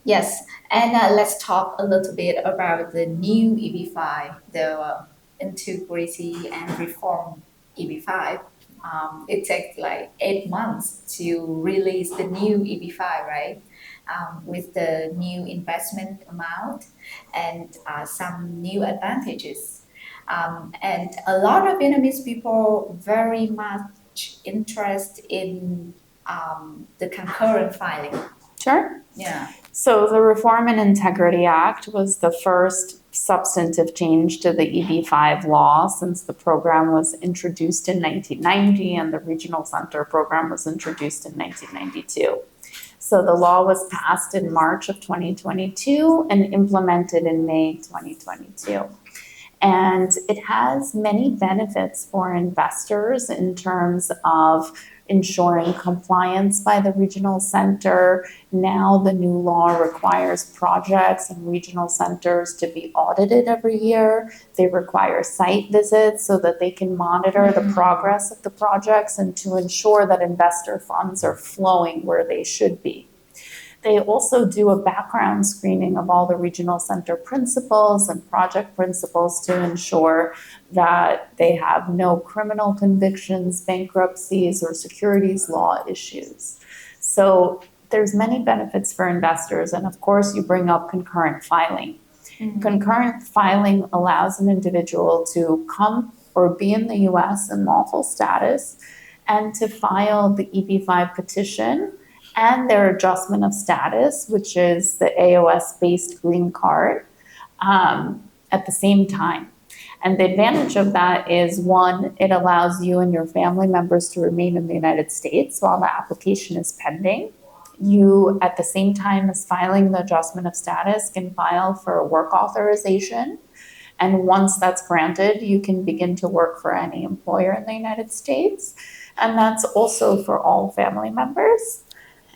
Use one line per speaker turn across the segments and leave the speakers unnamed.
Yes, and let's talk a little bit about the new EB-5, the integrity and reform EB-5. It takes like 8 months to release the new EB-5, right? With the new investment amount and some new advantages. And a lot of Vietnamese people very much interest in the concurrent filing.
Sure.
Yeah.
So the Reform and Integrity Act was the first substantive change to the EB-5 law since the program was introduced in 1990 and the Regional Center program was introduced in 1992. So the law was passed in March of 2022 and implemented in May 2022. And it has many benefits for investors in terms of ensuring compliance by the regional center. Now the new law requires projects and regional centers to be audited every year. They require site visits so that they can monitor the progress of the projects and to ensure that investor funds are flowing where they should be. They also do a background screening of all the regional center principals and project principals to ensure that they have no criminal convictions, bankruptcies, or securities law issues. So there's many benefits for investors. And of course, you bring up concurrent filing. Concurrent filing allows an individual to come or be in the US in lawful status and to file the EB-5 petition and their adjustment of status, which is the AOS-based green card, at the same time. And the advantage of that is, one, it allows you and your family members to remain in the United States while the application is pending. You, at the same time as filing the adjustment of status, can file for a work authorization. And once that's granted, you can begin to work for any employer in the United States. And that's also for all family members.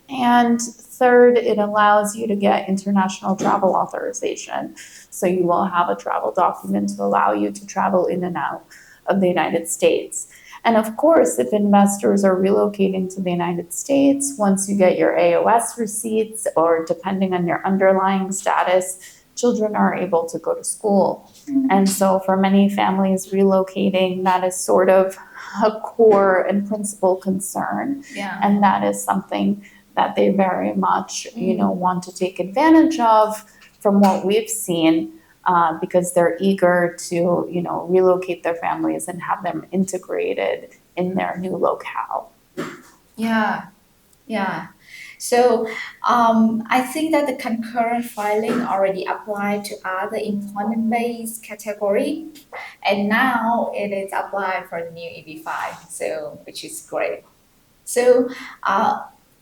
And third, it allows you to get international travel authorization. So you will have a travel document to allow you to travel in and out of the United States. And of course, if investors are relocating to the United States, once you get your AOS receipts, or depending on your underlying status, children are able to go to school. And so for many families relocating, that is sort of a core and principal concern.
Yeah.
And that is something that they very much, want to take advantage of from what we've seen, because they're eager to, relocate their families and have them integrated in their new locale.
Yeah, yeah. So I think that the concurrent filing already applied to other employment-based category, and now it is applied for the new EB-5, so which is great. So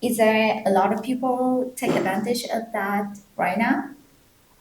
is there a lot of people take advantage of that right now?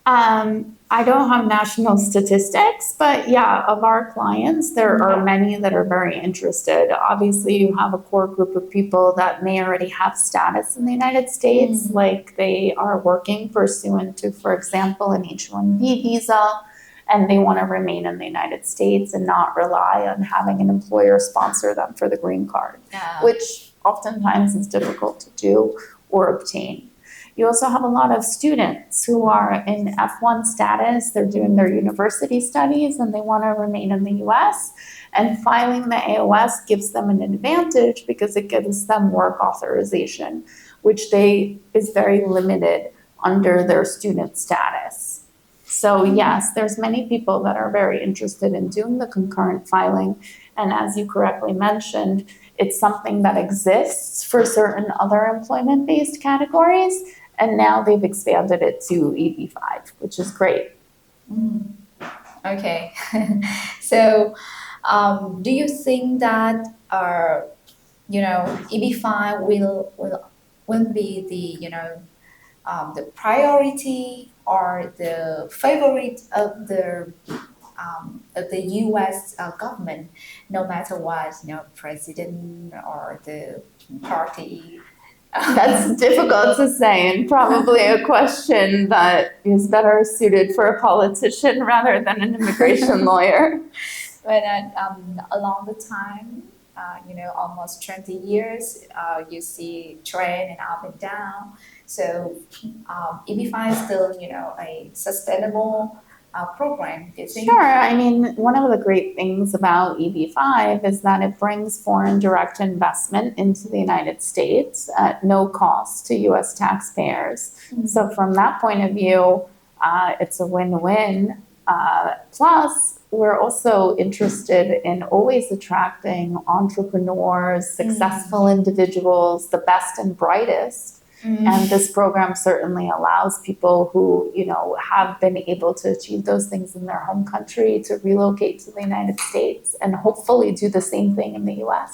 I don't have national statistics, but yeah, of our clients, there are many that are very interested. Obviously, you have a core group of people that may already have status in the United States, like they are working pursuant to, for example, an H-1B visa, and they want to remain in the United States and not rely on having an employer sponsor them for the green card, which oftentimes is difficult to do or obtain. You also have a lot of students who are in F1 status. They're doing their university studies and they want to remain in the US. And filing the AOS gives them an advantage because it gives them work authorization, which is very limited under their student status. So yes, there's many people that are very interested in doing the concurrent filing. And as you correctly mentioned, it's something that exists for certain other employment-based categories. And now they've expanded it to EB-5, which is great.
Okay. So do you think that EB-5 will be the priority or the favorite of the U.S. Government, no matter what, president or the party?
That's difficult to say, and probably a question that is better suited for a politician rather than an immigration lawyer.
But along the time, almost 20 years, you see trend and up and down. So EB-5 is still, a sustainable program, do you think?
Sure. I mean, one of the great things about EB-5 is that it brings foreign direct investment into the United States at no cost to U.S. taxpayers.
Mm-hmm.
So from that point of view, it's a win-win. Plus, we're also interested in always attracting entrepreneurs, successful individuals, the best and brightest. And this program certainly allows people who, have been able to achieve those things in their home country to relocate to the United States and hopefully do the same thing in the US.